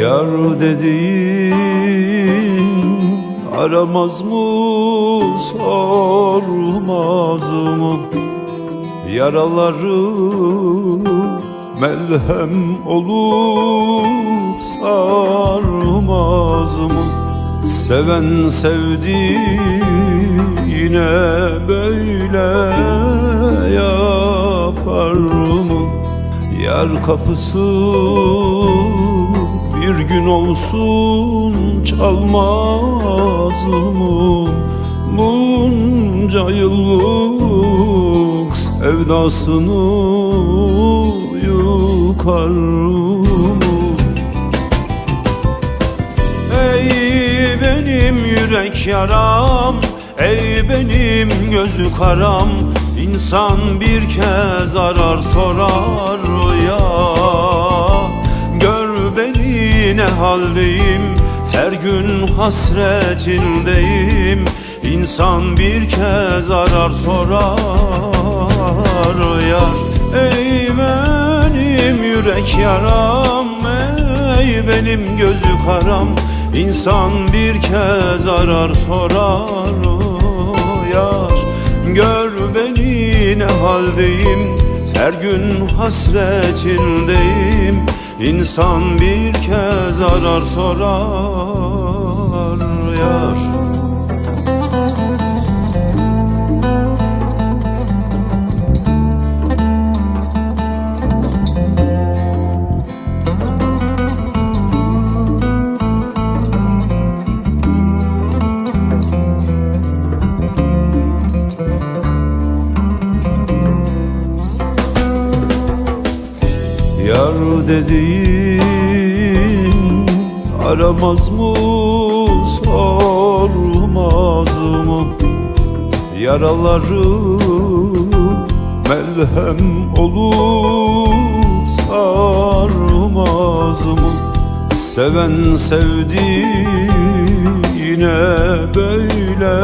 Yar dediğin aramaz mı, sormaz mı? Yaraları melhem olup sarmaz mı? Seven sevdiğine böyle yapar mı? Yar kapısı bir gün olsun çalmaz mı? Bunca yıllık sevdasını yıkar mı? Ey benim yürek yaram, ey benim gözü karam, İnsan bir kez arar sorar ya. Gör beni ne haldeyim, her gün hasretindeyim. İnsan bir kez arar sorar yar. Ey benim yürek yaram, ey benim gözü karam, İnsan bir kez arar sorar yar. Gör beni ne haldeyim, her gün hasretindeyim. İnsan bir kez arar sorar yar. Yar dediğin aramaz mı, sormaz mı? Yaraları melhem olup sarmaz mı? Seven sevdiğine böyle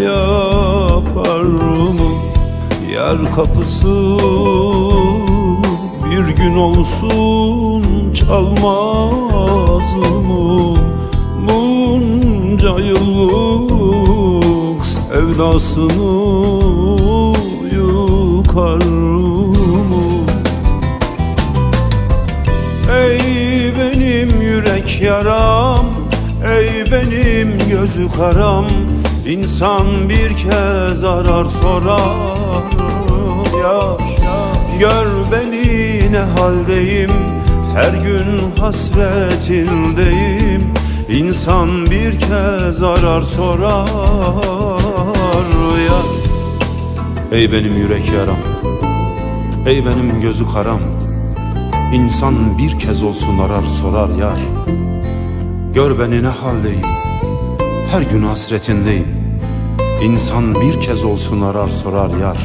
yapar mı? Yar kapısı bir gün olsun çalmaz mı? Bunca yıllık sevdasını yıkar mı? Ey benim yürek yaram, ey benim gözü karam, İnsan bir kez arar sorar yar. Gör beni ne haldeyim, her gün hasretindeyim. İnsan bir kez arar sorar yar. Ey benim yürek yaram, ey benim gözü karam, İnsan bir kez olsun arar sorar yar. Gör beni ne haldeyim, her gün hasretindeyim. İnsan bir kez olsun arar sorar yar.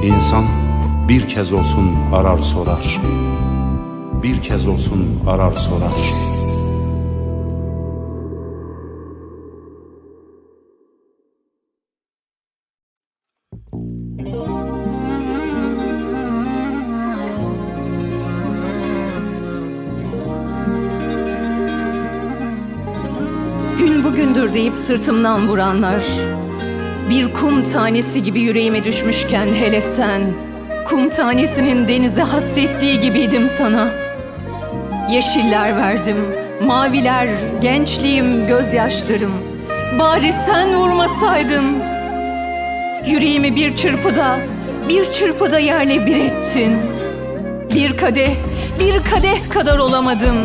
İnsan bir kez olsun arar sorar. Bir kez olsun arar sorar. Gün bugündür deyip sırtımdan vuranlar, bir kum tanesi gibi yüreğime düşmüşken hele sen, kum tanesinin denize hasrettiği gibiydim sana. Yeşiller verdim, maviler, gençliğim, gözyaşlarım. Bari sen vurmasaydın. Yüreğimi bir çırpıda yerle bir ettin. Bir kadeh kadar olamadım.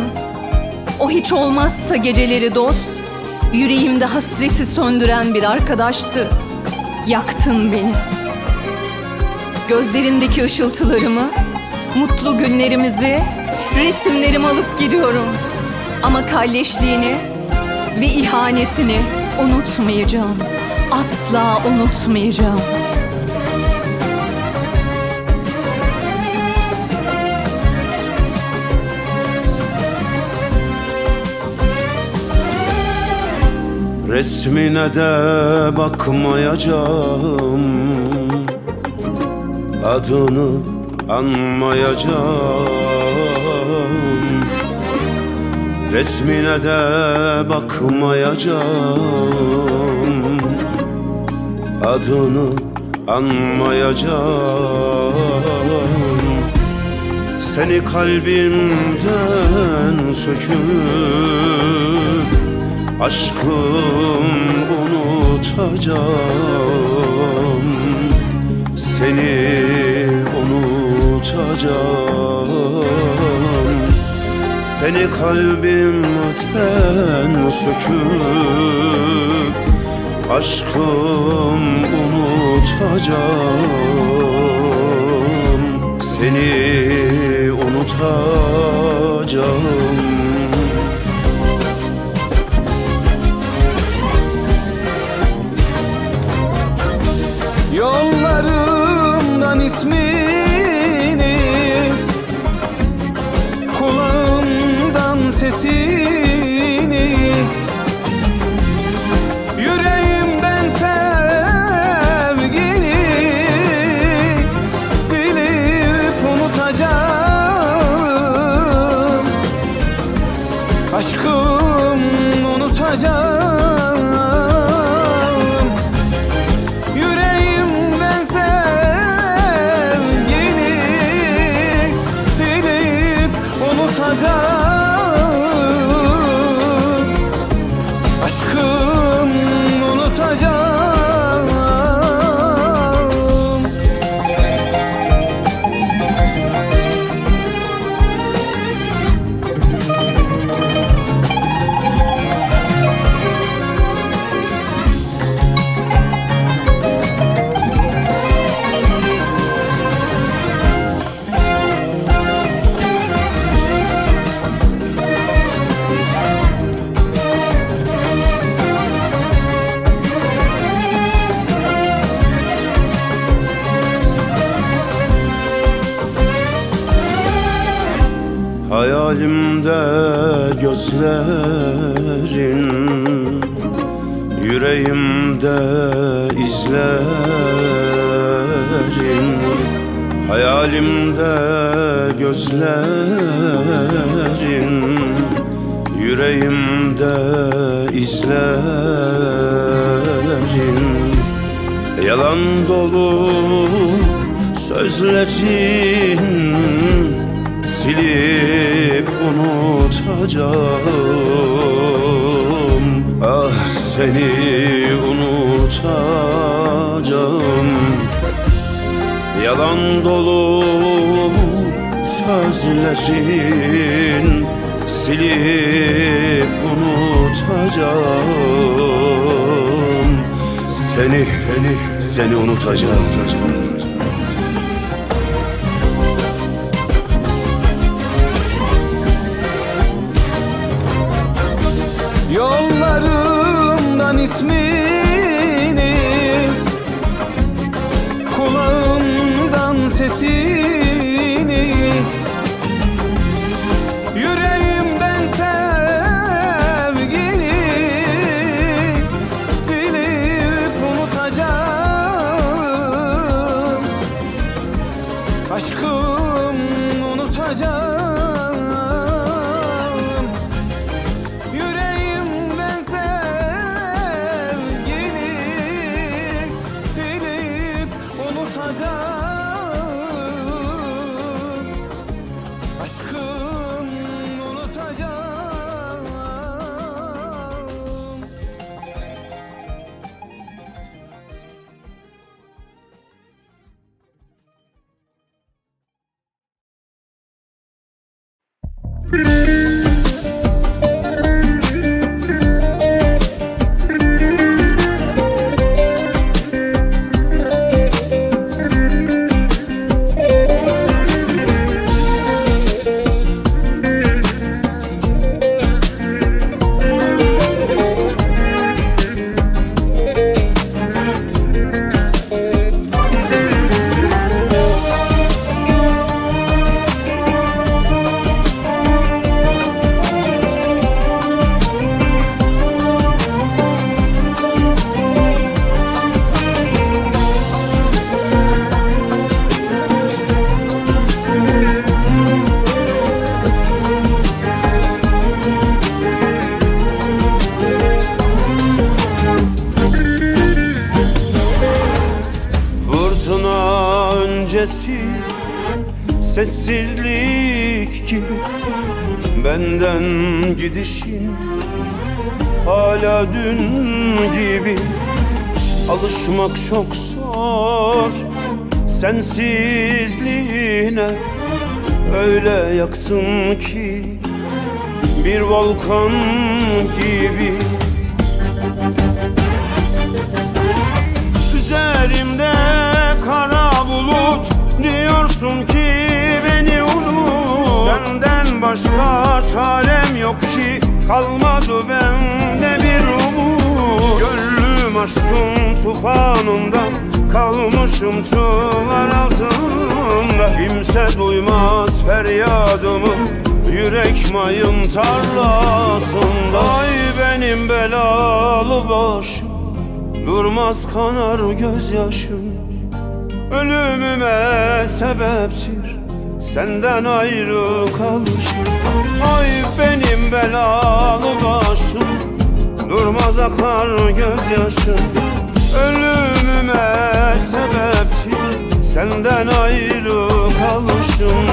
O hiç olmazsa geceleri dost, yüreğimde hasreti söndüren bir arkadaştı. Yaktın beni. Gözlerindeki ışıltılarımı, mutlu günlerimizi, resimlerimi alıp gidiyorum. Ama kalleşliğini ve ihanetini unutmayacağım. Asla unutmayacağım. Resmine de bakmayacağım, adını anmayacağım. resmine de bakmayacağım, adını anmayacağım. Seni kalbimden söküp aşkım unutacağım. Seni unutacağım. Seni kalbimden söküp aşkım unutacağım. Seni unutacağım. Yollarımdan ismini, kulağımdan sesini, yüreğimden sevgini silip unutacağım. Aşkım unutacağım. Yüreğimden sevgini silip unutacağım. Aşkım unutacağım. Hayalimde gözlerin, yüreğimde izlerin. Hayalimde gözlerin, yüreğimde izlerin. Yalan dolu sözlerin silip unutacağım. Ah, seni unutacağım. Yalan dolu sözlerin silip unutacağım. Seni unutacağım. Yollarımdan ismini, kulağımdan sesini, yüreğimden sevgini silip unutacağım. Aşkım unutacağım. Yüreğimden sevgini silip unutacağım. Aşkım unutacağım. Sessizlik gibi benden gidişin, hala dün gibi alışmak çok zor. Sensizliğine öyle yaktın ki bir volkan gibi. Üzerimde kara bulut, diyorsun ki beni unut. Senden başka çarem yok ki, kalmadı bende bir umut. Gönlüm aşkın tufanından, kalmışım çuvar altında. Kimse duymaz feryadımı yürek mayın tarlasında. Ay benim belalı başım, durmaz kanar gözyaşım. Ölümüme sebeptir senden ayrı kalışım. Ay benim belalı başım, durmaz akar gözyaşım. Ölümüme sebeptir senden ayrı kalışım.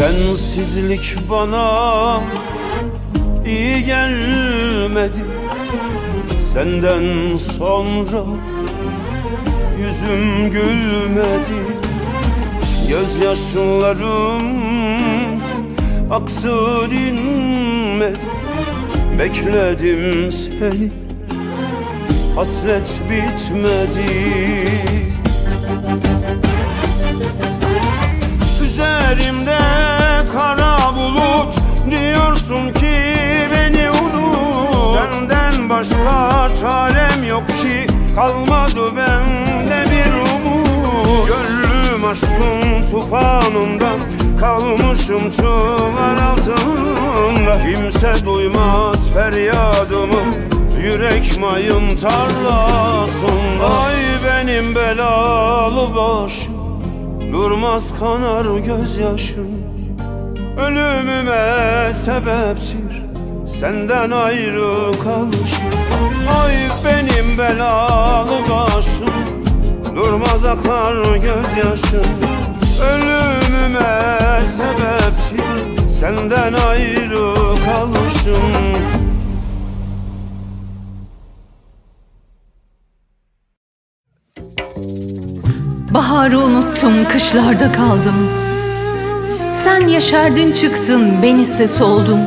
Sensizlik bana iyi gelmedi. Senden sonra yüzüm gülmedi. Gözyaşlarım aktı dinmedi. Bekledim seni, hasret bitmedi. Üzerimde kara bulut, diyorsun ki beni unut. Senden başka çarem yok ki, kalmadı bende bir umut. Gönlüm aşkın tufanından, kalmışım çuvar altında. Kimse duymaz feryadımı yürek mayın tarlasında. Ay benim belalı başım, durmaz kanar gözyaşım. Ölümüme sebeptir senden ayrı kalışım. Ay benim belalı başım, durmaz akar gözyaşım. Ölümüme sebeptir senden ayrı kalışım. Baharı unuttum, kışlarda kaldım. Sen yaşardın çıktın, ben ise soldum.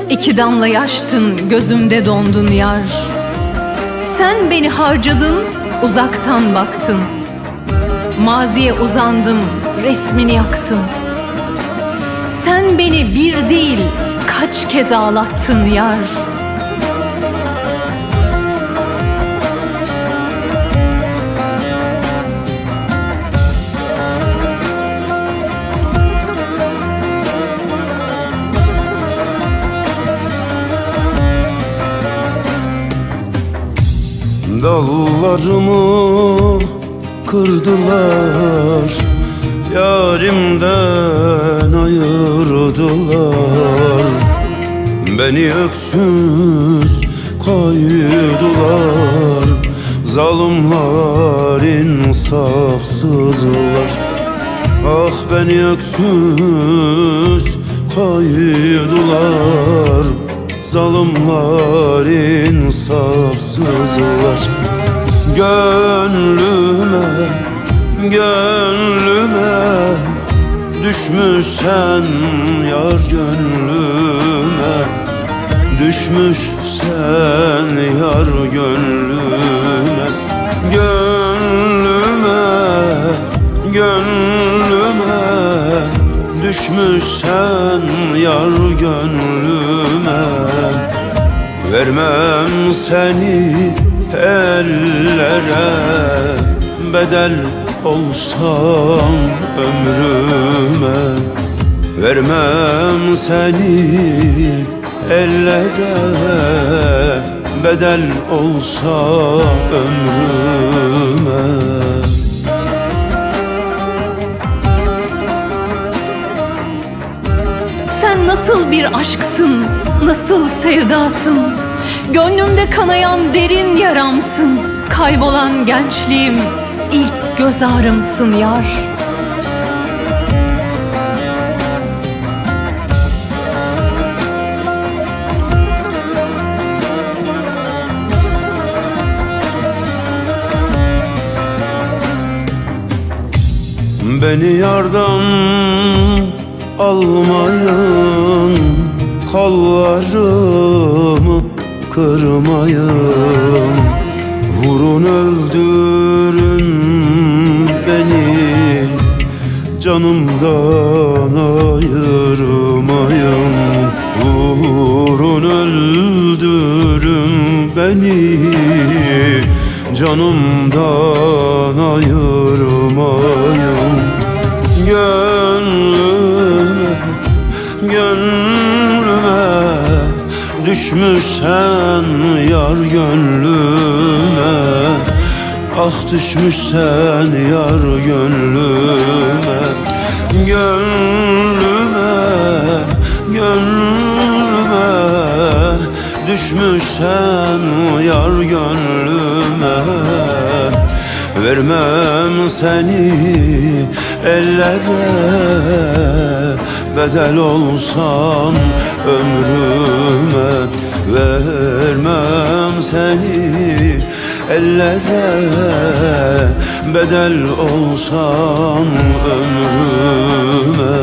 İki damla yaştın, gözümde dondun yar. Sen beni harcadın, uzaktan baktın. Maziye uzandım, resmini yaktım. Sen beni bir değil, kaç kez ağlattın yar. Dallarımı kırdılar, yarimden ayırdılar. Beni öksüz koydular, zalimler, insafsızlar. Ah beni öksüz koydular, zalimler, insafsızlar. Gönlüme, gönlüme düşmüşsen yar, gönlüme Düşmüşsen yar gönlüme, gönlüme, gönlüme. Düşmüşsen yar gönlüme. Vermem seni ellere, bedel olsam ömrüme. Vermem seni ellere, bedel olsa ömrüme. Sen nasıl bir aşksın, nasıl sevdasın? Gönlümde kanayan derin yaramsın. Kaybolan gençliğim, ilk göz ağrımsın yar. Beni yardan almayın, kollarımı kırmayın. Vurun öldürün beni, canımdan ayırmayın. Vurun öldürün beni, canımdan ayırmayın. Gönlüme, gönlüme. Düşmüşsen yar gönlüme. Ah düşmüşsen yar gönlüme. Gönlüme, gönlüme. Düşmüşsen yar gönlüme. Vermem seni ellere, bedel olsan ömrüme. Vermem seni ellere, bedel olsan ömrüme.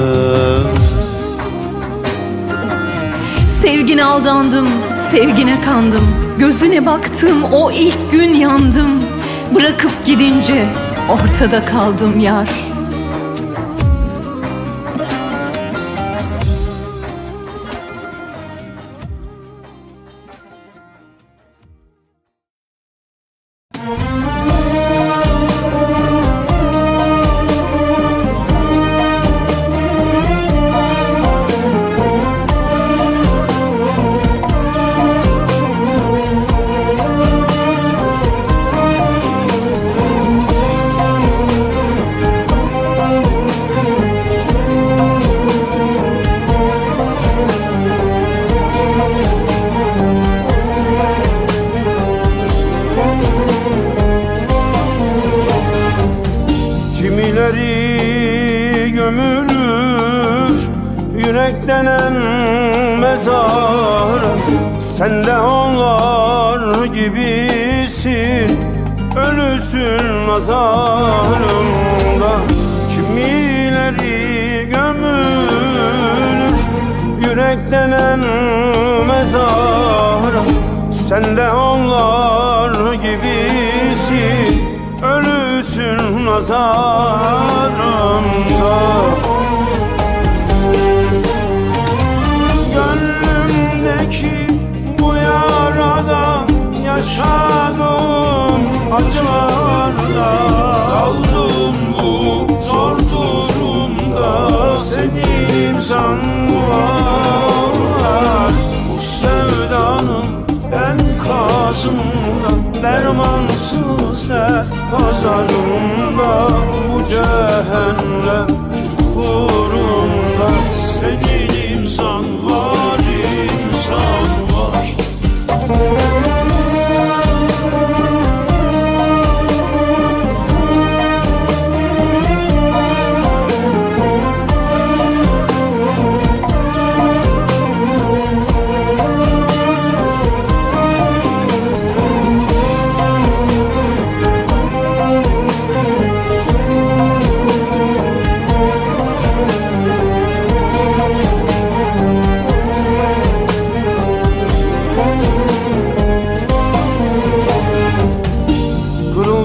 Sevgine aldandım, sevgine kandım. Gözüne baktım, o ilk gün yandım. Bırakıp gidince ortada kaldım yar. Kimileri gömülür yürek denen mezara. Sen de onlar gibisin, ölüsün nazarımda. Kimileri gömülür yürek denen mezara. Sen de onlar gibisin, ölüsün nazarımda. Gönlümdeki bu yarada, yaşadığım acılarda, kaldım bu zor durumda. Senin imzan var bu sevdanın enkazında. Dermansız dert pazarında, bu cehennem çukurunda. Senin imzan var, imzan var.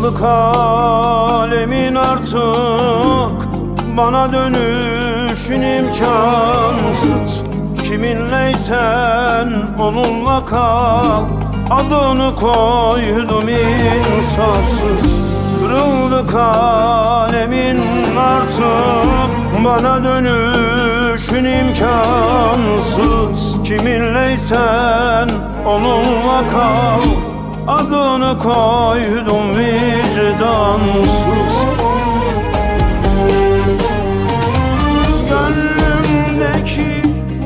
Kırıldı kalemin artık, bana dönüşün imkansız. Kiminleysen onunla kal, adını koydum insafsız. Kırıldı kalemin artık, bana dönüşün imkansız. Kiminleysen onunla kal, adını koydum vicdansız. Gönlümdeki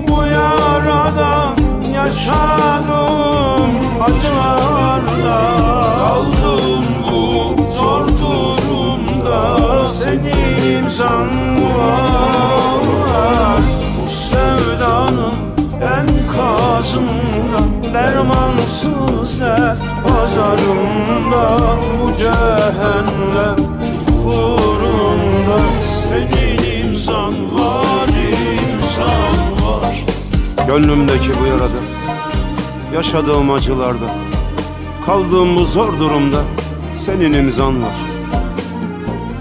bu yarada, yaşadım acılarda, kaldım bu zor durumda. Senin imzan var bu sevdanın enkazında, dermansız dert pazarında, bu cehennem çukurunda. Senin imzan var, imzan var. Gönlümdeki bu yarada, yaşadığım acılarda, kaldığım bu zor durumda senin imzan var.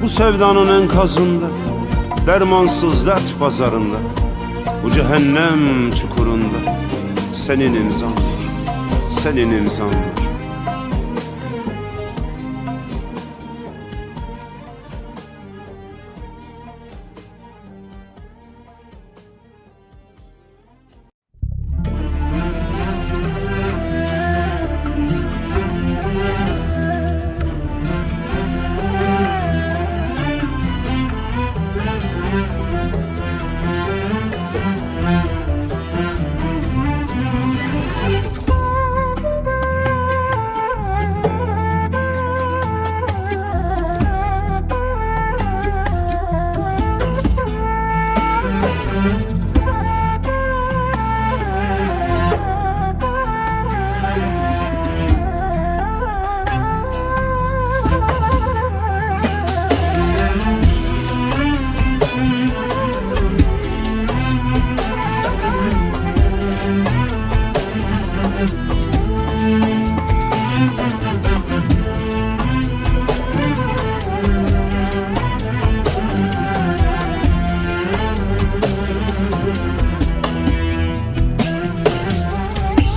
Bu sevdanın enkazında, dermansız dert pazarında, bu cehennem çukurunda senin imzan var, senin imzan var.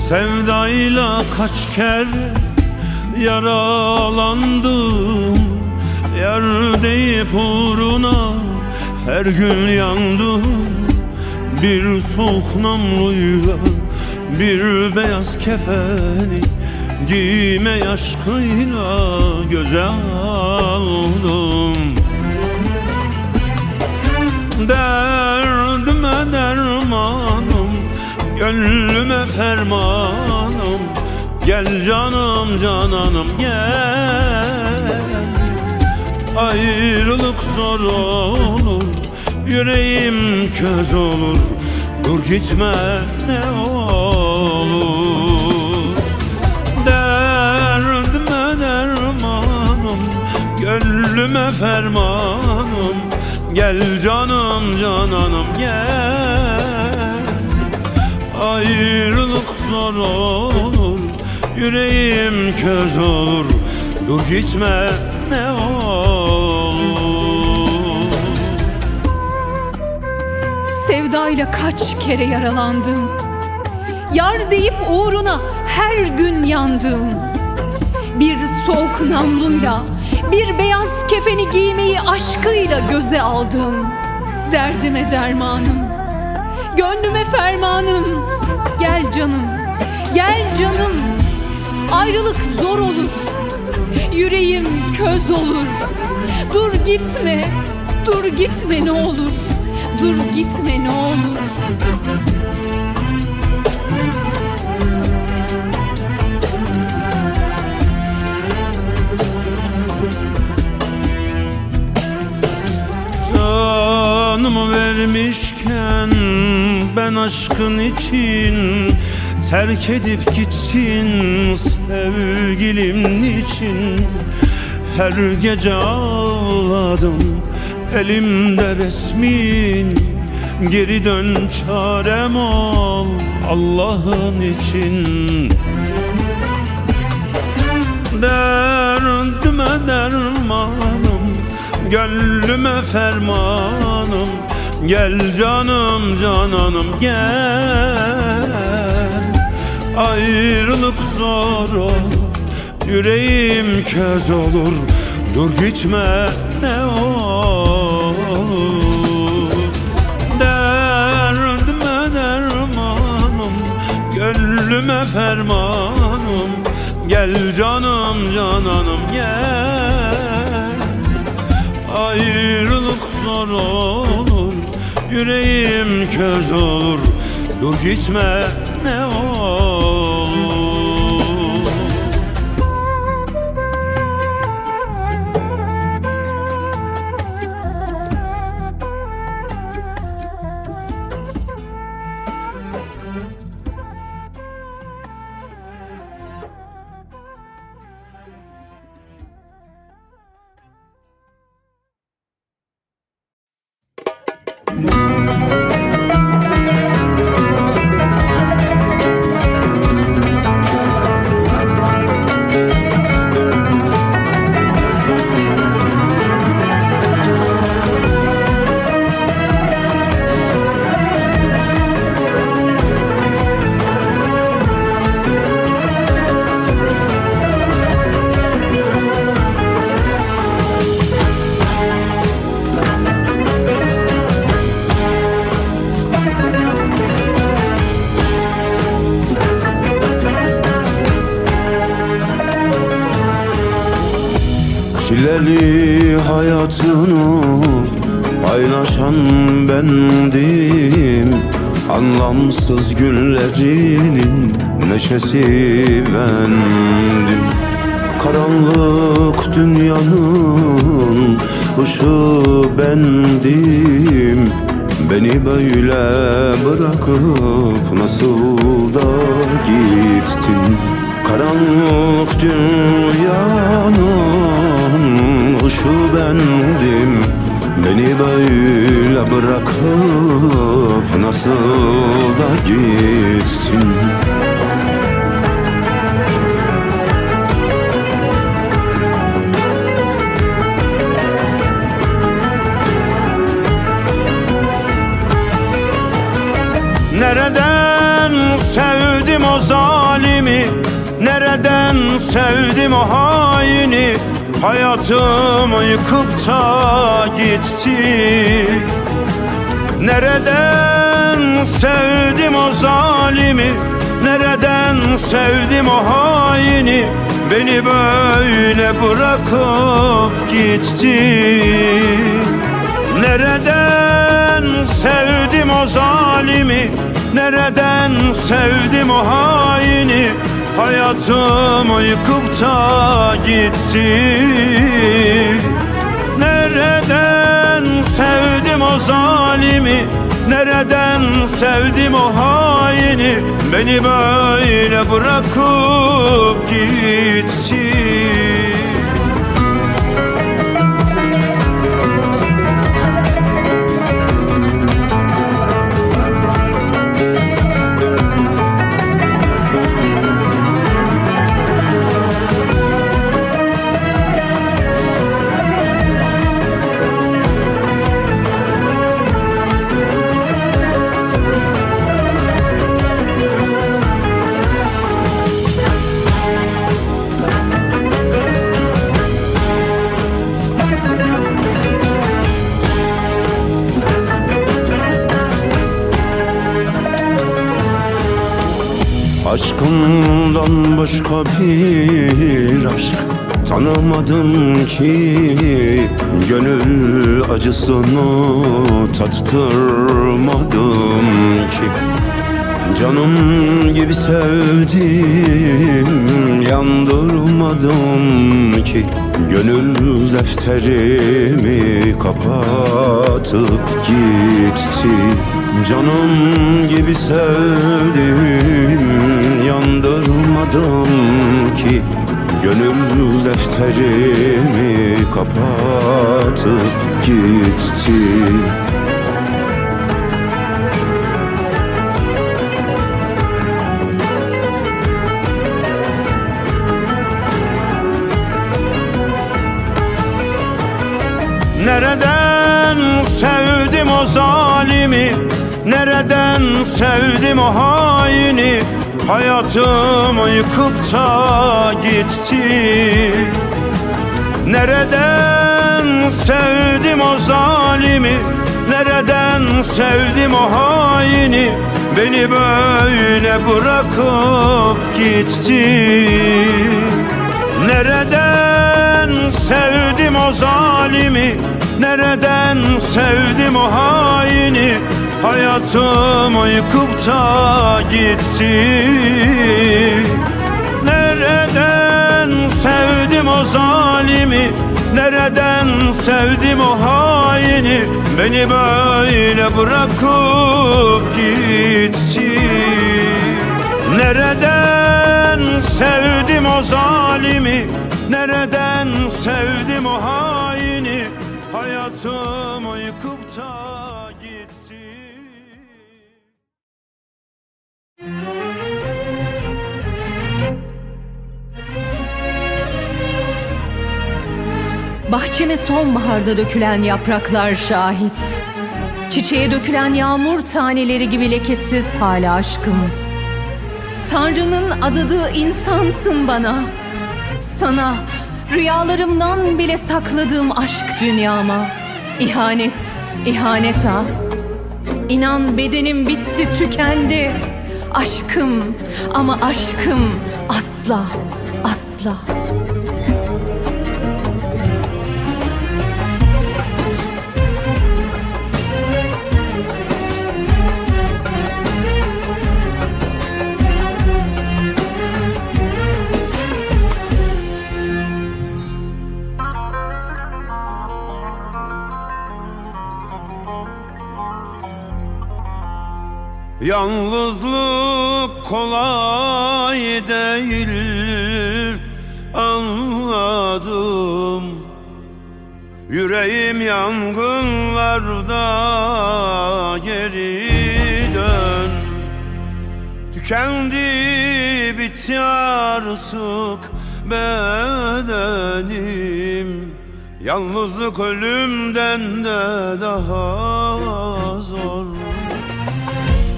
Sevdayla kaç kere yaralandım, yar deyip uğruna her gün yandım. Bir soğuk namluyla bir beyaz kefeni giyme aşkıyla göze aldım. Derdime dermanım, gönlüme fermanım, gel canım cananım gel. Ayrılık zor olur, yüreğim köz olur, dur gitme ne olur. Derdime dermanım, gönlüme fermanım, gel canım cananım gel. Ayrılık zor olur, yüreğim köz olur, dur gitme ne olur. Sevdayla kaç kere yaralandım, yar deyip uğruna her gün yandım. Bir soğuk namluyla bir beyaz kefeni giymeyi aşkıyla göze aldım. Derdime dermanım, gönlüme fermanım, gel canım, gel canım. Ayrılık zor olur, yüreğim köz olur, dur gitme, dur gitme ne olur, dur gitme ne olur. Canımı vermişken ben aşkın için terk edip gittin sevgilim niçin? Her gece ağladım elimde resmin, geri dön çarem ol Allah'ın için. Derdime dermanım, gönlüme fermanım. Gel canım cananım gel. Ayrılık zor olur, yüreğim köz olur. Dur gitme ne olur. Derdime dermanım, gönlüme fermanım. Gel canım cananım gel. Ayrılık zor olur, yüreğim köz olur. Dur gitme ne olur. Çileli hayatını paylaşan bendim. Anlamsız günlerinin neşesi bendim. Karanlık dünyanın ışığı bendim. Beni böyle bırakıp nasıl da gittin. Karanlık dünyanın ışığı bendim. Beni böyle bırakıp nasıl da gittin. Nereden sevdim o zalimi, nereden sevdim o haini. Hayatımı yıkıp da gitti. Nereden sevdim o zalimi, nereden sevdim o haini. Beni böyle bırakıp gitti. Nereden sevdim o zalimi, nereden sevdim o haini. Hayatımı yıkıp da gitti. Nereden sevdim o zalimi, nereden sevdim o haini. Beni böyle bırakıp gitti. Aşkımdan başka bir aşk tanımadım ki. Gönül acısını tattırmadım ki. Canım gibi sevdim, yandırmadım ki. Gönül defterimi kapatıp gitti. Canım gibi sevdim, yandırmadım ki. Gönül defterimi kapatıp gitti. Nereden sevdim o zalimi, nereden sevdim o haini, hayatımı yıkıp da gitti. Nereden sevdim o zalimi, nereden sevdim o haini, beni böyle bırakıp gitti. Nereden sevdim o zalimi, nereden sevdim o haini, hayatımı yıkıp da gitti. Nereden sevdim o zalimi, nereden sevdim o haini, beni böyle bırakıp gitti. Nereden sevdim o zalimi, nereden sevdim o haini, hayatımı yıkıp da gitti. Bahçeme sonbaharda dökülen yapraklar şahit. Çiçeğe dökülen yağmur taneleri gibi lekesiz hala aşkım. Tanrı'nın adadığı insansın bana. Sana rüyalarımdan bile sakladığım aşk dünyama. İhanet, ihanet ha. İnan bedenim bitti, tükendi. Aşkım ama aşkım asla, asla. Yalnızlık kolay değil, anladım. Yüreğim yangınlarda, geri dön. Tükendi, bitti artık bedenim. Yalnızlık ölümden de daha zor.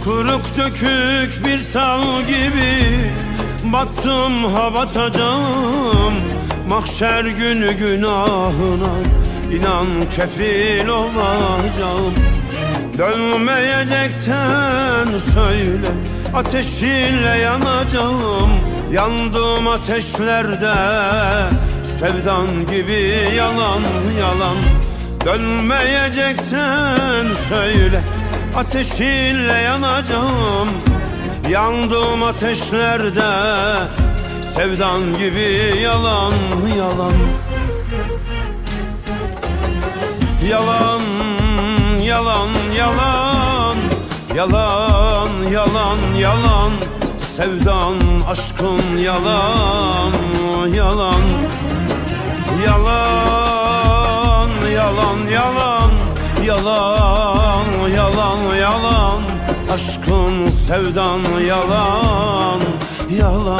Kırık dökük bir sal gibi battım ha batacağım. Mahşer günü günahına inan kefil olacağım. Dönmeyeceksen söyle, ateşinle yanacağım. Yandım ateşlerde, sevdan gibi yalan yalan. Dönmeyeceksen söyle, ateşinle yanacağım. Yandım ateşlerde, sevdan gibi yalan yalan. Yalan, yalan, yalan. Yalan, yalan, yalan. Sevdan, aşkın yalan, yalan. Yalan, yalan, yalan. Yalan, yalan, yalan. Aşkın, sevdan yalan, yalan.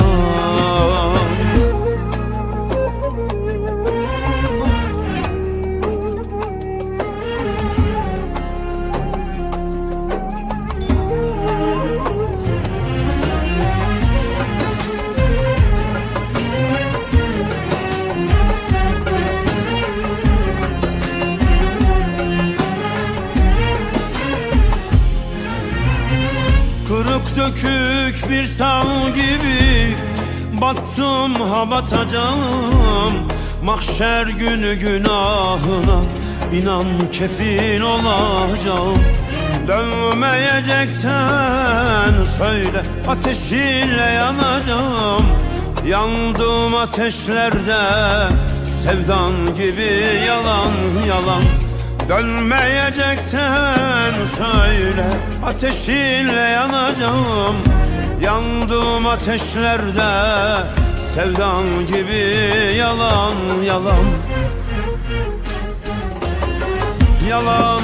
Kırık dökük bir sal gibi battım ha batacağım. Mahşer günü günahına inan kefil olacağım. Dönmeyeceksen söyle, ateşinle yanacağım. Yandım ateşlerde, sevdan gibi yalan yalan. Dönmeyeceksen söyle, ateşinle yanacağım. Yandım ateşlerde, sevdan gibi yalan yalan. Yalan,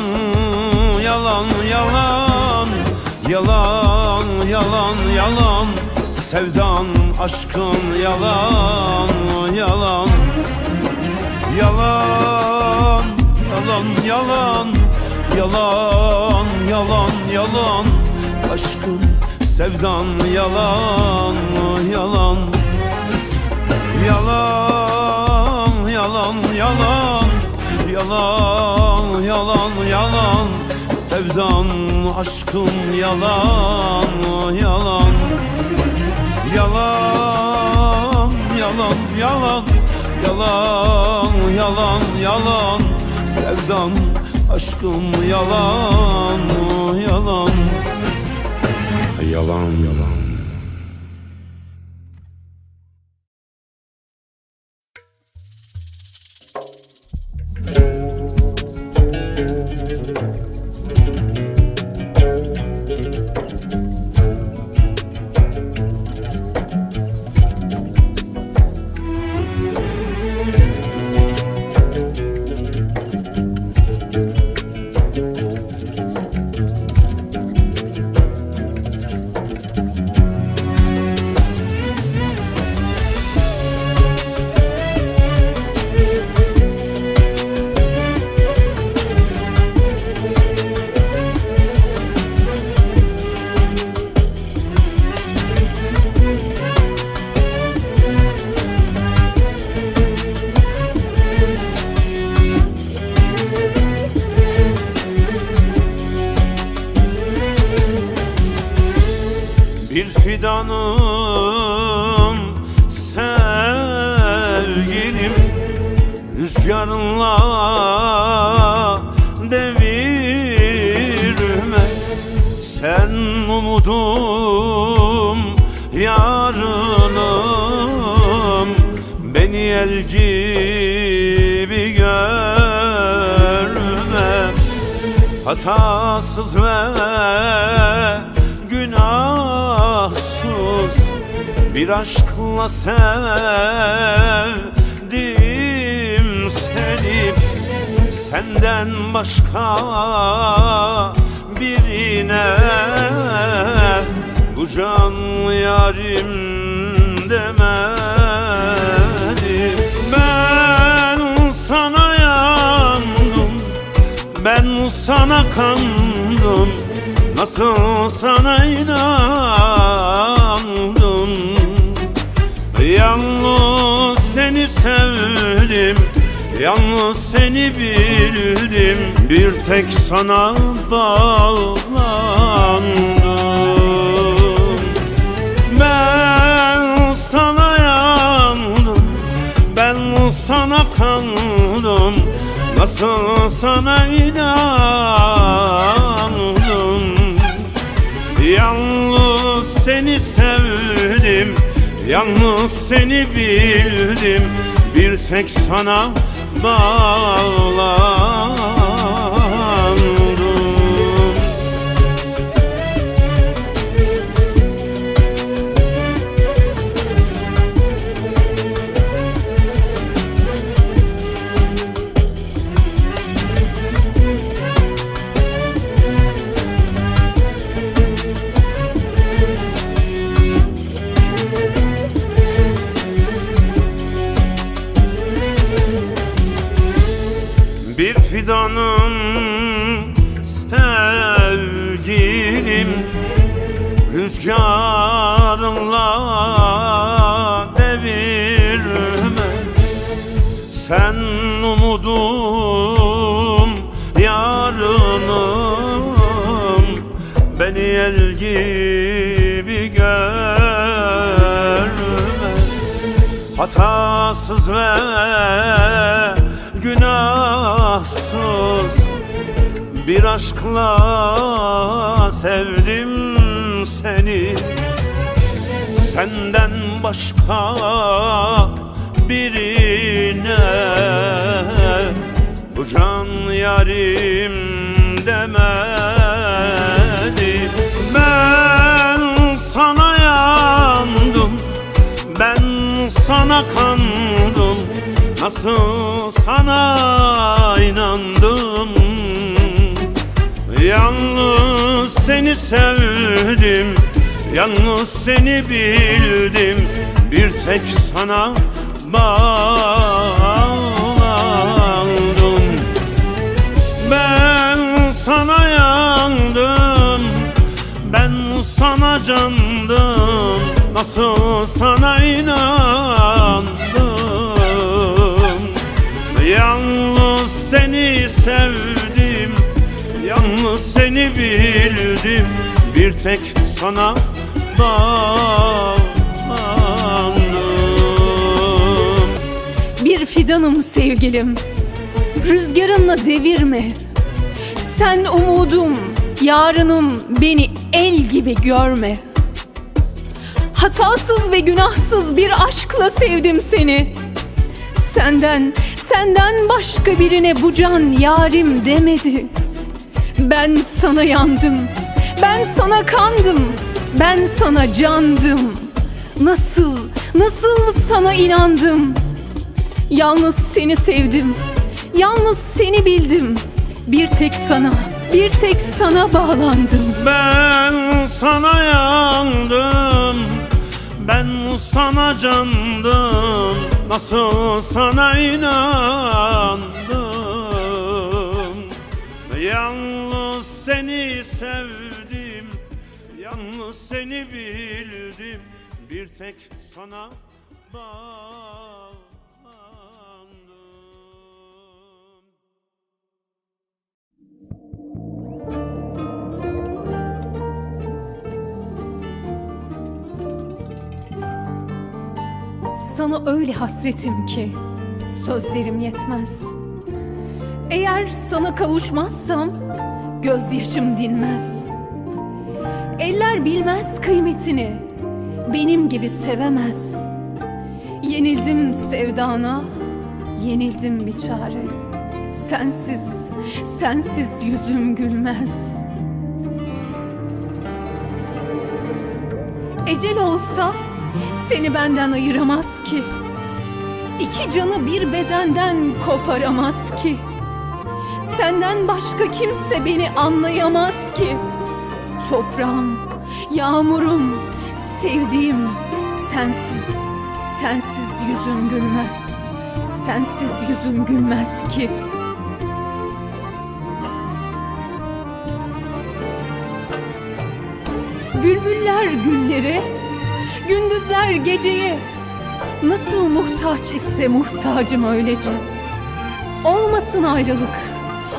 yalan, yalan. Yalan, yalan, yalan. Sevdan, aşkın yalan, yalan. Yalan, yalan, yalan yalan, yalan yalan yalan, aşkın sevdan yalan yalan, yalan yalan yalan, yalan yalan yalan, sevdan aşkın yalan yalan, yalan yalan yalan, yalan yalan yalan, sevdan aşkın yalan yalan, yalan yalan. Bir fidanım sevgilim, rüzgarınla devirme. Sen umudum, yarınım, beni el gibi görme. Hatasız ve günahsız bir aşkla sevdim seni. Senden başka birine bu can yarim demedim. Ben sana yandım, ben sana kandım, nasıl sana inandım. Yalnız seni sevdim, yalnız seni bildim, bir tek sana bağlandım. Ben sana yandım, ben sana kandım, nasıl sana inandım. Yalnız seni sevdim, yalnız seni bildim, bir tek sana bağlandım. Bir fidanım sevgilim, rüzgarınla devirme. Sen umudum, yarınım, beni el gibi görme. Hatasız ve günahsız bir aşkla sevdim seni. Senden başka birine bu can yarim demedi. Ben sana yandım, ben sana kandım, nasıl sana inandım. Yalnız seni sevdim, yalnız seni bildim, bir tek sana bağlandım. seni bildim, bir tek sana bağlandım. Bir fidanım sevgilim, rüzgarınla devirme. Sen umudum, yarınım, beni el gibi görme. Hatasız ve günahsız bir aşkla sevdim seni. Senden başka birine bu can yarim demedi. Ben sana yandım, ben sana kandım, ben sana candım. Nasıl sana inandım. Yalnız seni sevdim, yalnız seni bildim. Bir tek sana bağlandım. Ben sana yandım, ben sana candım. Nasıl sana inandım. Yalnız seni sevdim, yalnız seni bildim. Bir tek sana bağlandım. Sana öyle hasretim ki sözlerim yetmez. Eğer sana kavuşmazsam gözyaşım dinmez. Eller bilmez kıymetini, benim gibi sevemez. Yenildim sevdana, yenildim bir çare. Sensiz yüzüm gülmez. Ecel olsa seni benden ayıramaz ki. İki canı bir bedenden koparamaz ki. Senden başka kimse beni anlayamaz ki. Toprağım, yağmurum, sevdiğim sensiz yüzüm gülmez. Sensiz yüzüm gülmez ki. Bülbüller güllere, gündüzler geceye. Nasıl muhtaç ise muhtacım öylece. Olmasın ayrılık,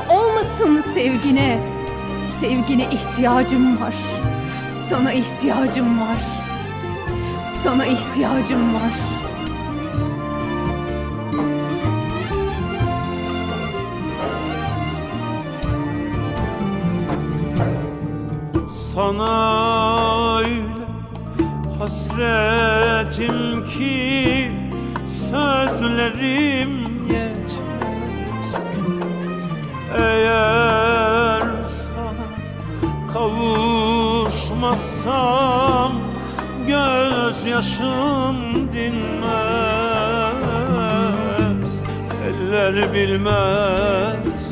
olmasın sevgine. Sevgine ihtiyacım var, sana ihtiyacım var. Sana ihtiyacım var. Sana öyle hasretim ki sözlerim yetmez. Eğer sana kavuşmazsam gözyaşım dinmez. Eller bilmez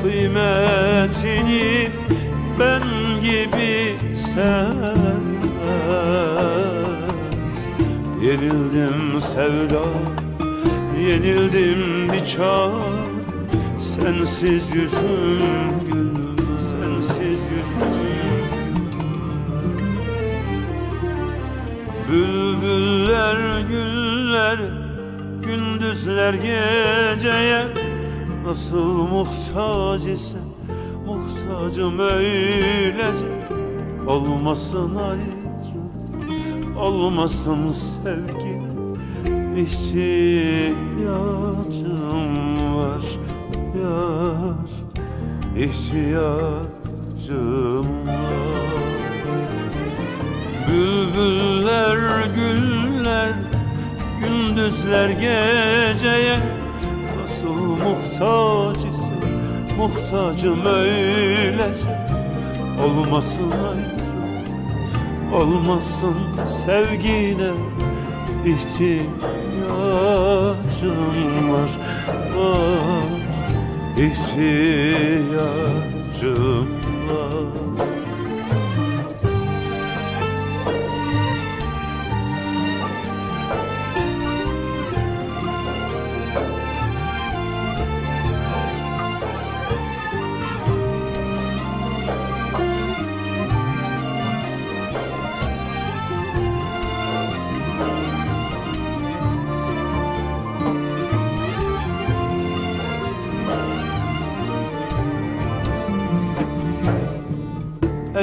kıymetini, ben gibi sevmez. Yenildim sevda, yenildim bir çağ. Sensiz yüzüm gülmez, sensiz yüzüm gülmez. Bülbüller güller, gündüzler geceye. Nasıl muhtaç ise muhtacım öylece. Olmasın ayrı, olmasın sevgi, ihtiyacım var yar, ihtiyacım var. Bülbüller güller, gündüzler geceye. Nasıl muhtaç ise muhtacım öylece. Olmasın ayrı, olmasın sevgine, ihtiyacım var, ihtiyacım var.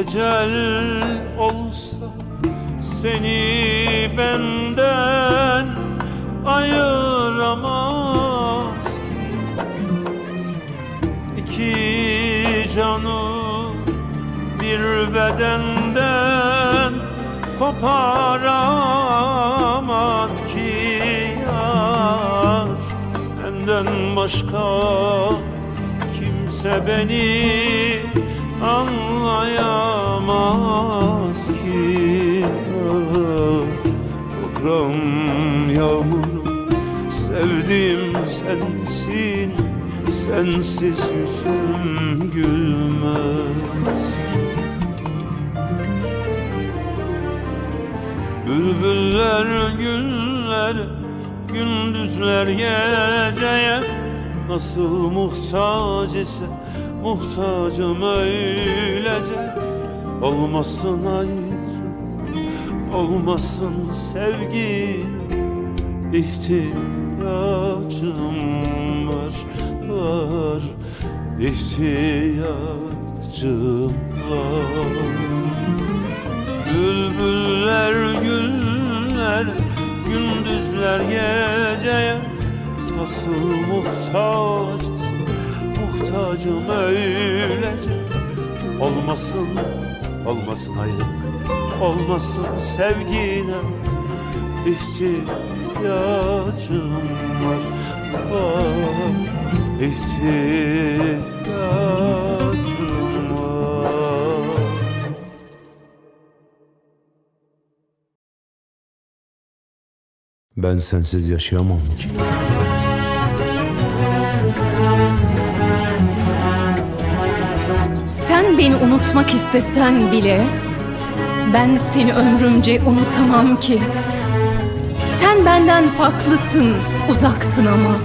ecel olsa seni benden ayıramaz ki. İki canı bir bedenden koparamaz ki yar. Senden başka kimse beni anlayamaz ki yar. Toprağım, yağmurum, sevdiğim sensin, sensiz yüzüm gülmez. Bülbüller güller, gündüzler geceye nasıl muhtaç ise muhtacım öylece. Olmasın ayrı, olmasın sevgi, ihtiyacım var, ihtiyacım var. Bülbüller güller, gündüzler geceye nasıl muhtaçsın, muhtacım öylece. Olmasın, olmasın ayrılık, olmasın sevgine, ihtiyacım var, ihtiyacım var. Ben sensiz yaşayamam ki. Sen beni unutmak istesen bile ben seni ömrümce unutamam ki. Sen benden farklısın, uzaksın ama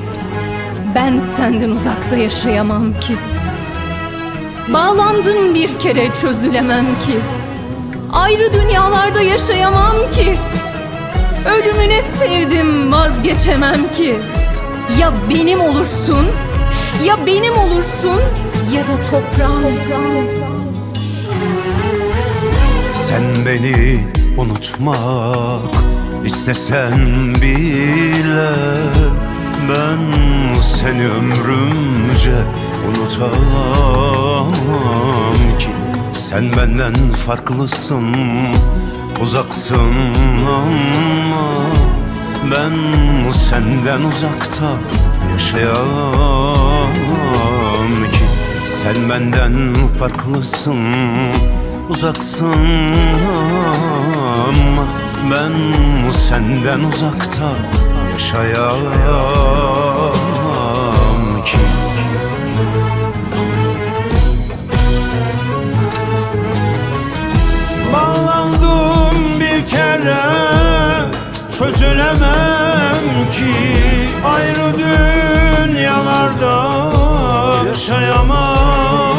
ben senden uzakta yaşayamam ki. Bağlandım bir kere, çözülemem ki. Ayrı dünyalarda yaşayamam ki. Ölümüne sevdim, vazgeçemem ki. Ya benim olursun, ya benim olursun, ya da toprağım. Sen beni unutmak istesen bile ben seni ömrümce unutamam ki. Sen benden farklısın, uzaksın ama ben senden uzakta yaşayamam ki. Sen benden farklısın, uzaksın ama ben senden uzakta yaşayamam ki. Bağlandım bir kere, çözülemem ki. Ayrı dünyalarda yaşayamam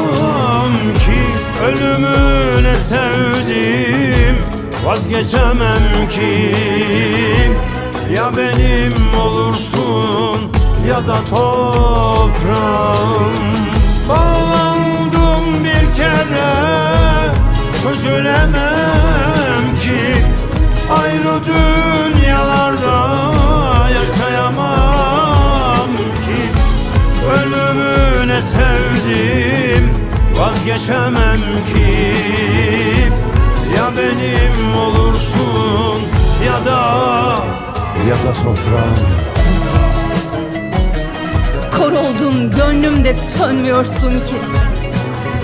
ki. Ölümüne sevdim, vazgeçemem ki. Ya benim olursun ya da toprağım. Bağlandım bir kere, çözülemem ki. Ayrı dünyalarda yaşayamam ki. Ölümüne sevdim, vazgeçemem ki. Ya benim olursun ya da toprağım. Kor oldun, gönlümde sönmüyorsun ki.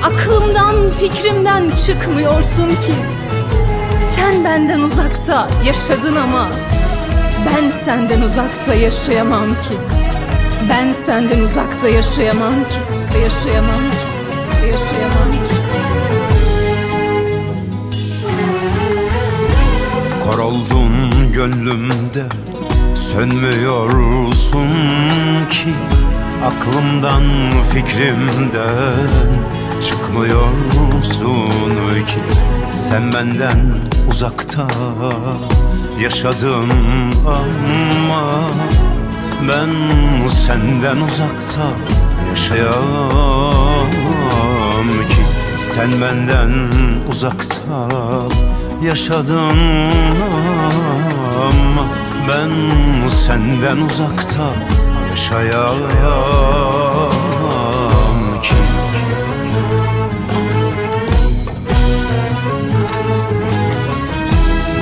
Aklımdan, fikrimden çıkmıyorsun ki. Sen benden uzakta yaşadın ama ben senden uzakta yaşayamam ki. Ben senden uzakta yaşayamam ki. Yaşayamam ki. Yaşayamam ki. Kor oldun gönlümde, sönmüyorsun ki. Aklımdan, fikrimden çıkmıyorsun ki. Sen benden uzakta yaşadın ama ben senden uzakta yaşayamam ki. Sen benden uzakta yaşadın ama ben senden uzakta yaşayamam ki.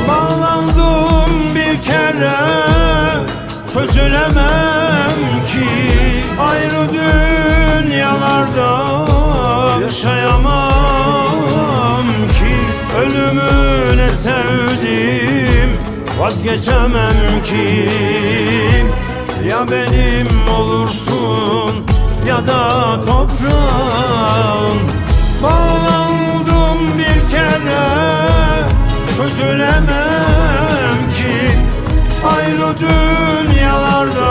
Bağlandım bir kere, çözülemem ki. Ayrı dünyalarda yaşayamam ki. Ölümüne sevdim, vazgeçemem ki. Ya benim olursun ya da toprağın. Bağlandım bir kere, çözülemem ki. Ayrı dünyalarda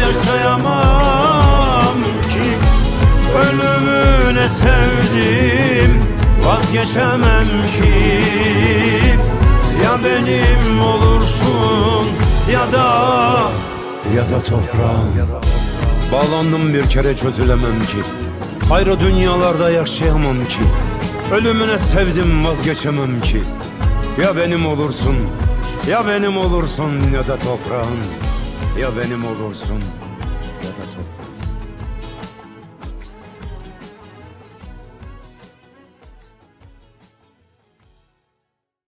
yaşayamam ki. Ölümüne sevdim, vazgeçemem ki. Ya benim olursun ya da toprağın. Bağlandım bir kere, çözülemem ki. Ayrı dünyalarda yaşayamam ki. Ölümüne sevdim, vazgeçemem ki. Ya benim olursun ya da toprağın. Ya benim olursun